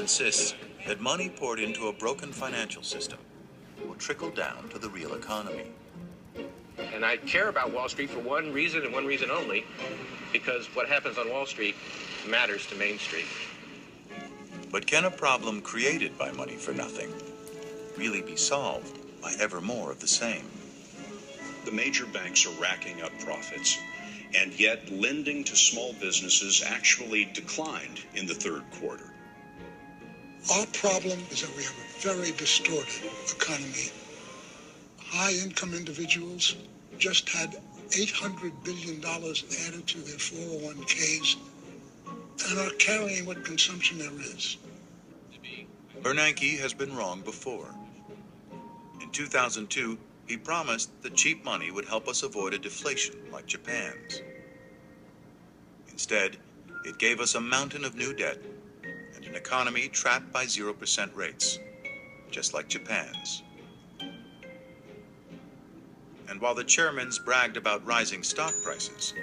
insists that money poured into a broken financial system will trickle down to the real economy. And I care about Wall Street for one reason and one reason only, because what happens on Wall Street matters to Main Street. But can a problem created by money for nothing really be solved by ever more of the same? The major banks are racking up profits, and yet lending to small businesses actually declined in the third quarter. Our problem is that we have a very distorted economy. High-income individuals just had $800 billion added to their 401ks and are carrying what consumption there is. Bernanke has been wrong before. In 2002, he promised that cheap money would help us avoid a deflation like Japan's. Instead, it gave us a mountain of new debt and an economy trapped by 0% rates, just like Japan's. And while the chairmans bragged about rising stock prices,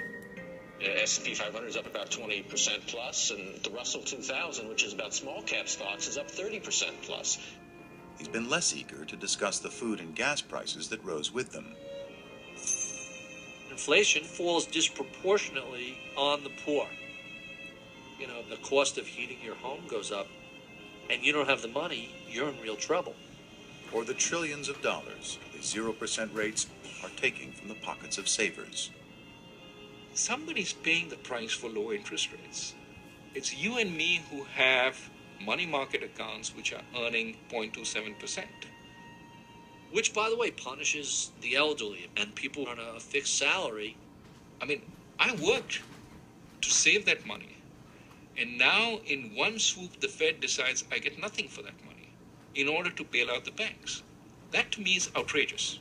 S&P 500 is up about 20% plus, and the Russell 2000, which is about small cap stocks, is up 30% plus. he's been less eager to discuss the food and gas prices that rose with them. Inflation falls disproportionately on the poor. You know, the cost of heating your home goes up, and you don't have the money, you're in real trouble. Or the trillions of dollars the 0% rates are taking from the pockets of savers. Somebody's paying the price for low interest rates. It's you and me who have money market accounts which are earning 0.27%. Which, by the way, punishes the elderly and people on a fixed salary. I mean, I worked to save that money. And now, in one swoop, the Fed decides I get nothing for that money in order to bail out the banks. That, to me, is outrageous.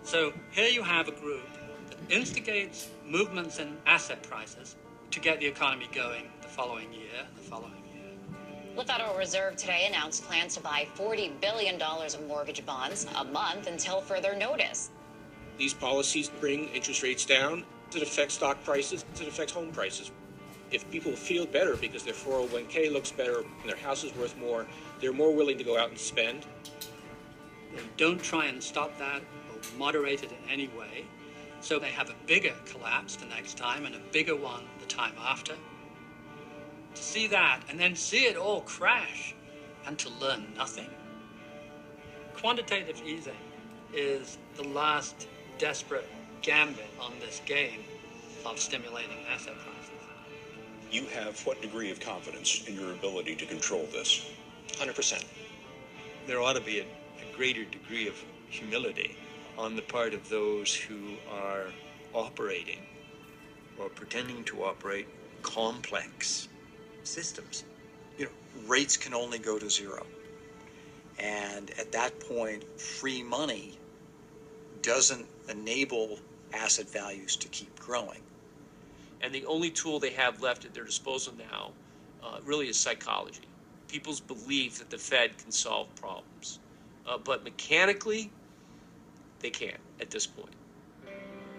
So here you have a group that instigates movements in asset prices to get the economy going the following year. The Federal Reserve today announced plans to buy $40 billion of mortgage bonds a month until further notice. These policies bring interest rates down. It affects stock prices. It affects home prices. If people feel better because their 401k looks better and their house is worth more, they're more willing to go out and spend. They don't try and stop that or moderate it in any way. So they have a bigger collapse the next time and a bigger one the time after. To see that and then see it all crash and to learn nothing. Quantitative easing is the last desperate gambit on this game of stimulating asset prices. You have what degree of confidence in your ability to control this? 100%. There ought to be a greater degree of humility on the part of those who are operating or pretending to operate complex systems. You know, rates can only go to zero. And at that point, free money doesn't enable asset values to keep growing. And the only tool they have left at their disposal now really is psychology. People's belief that the Fed can solve problems. But mechanically, they can't at this point.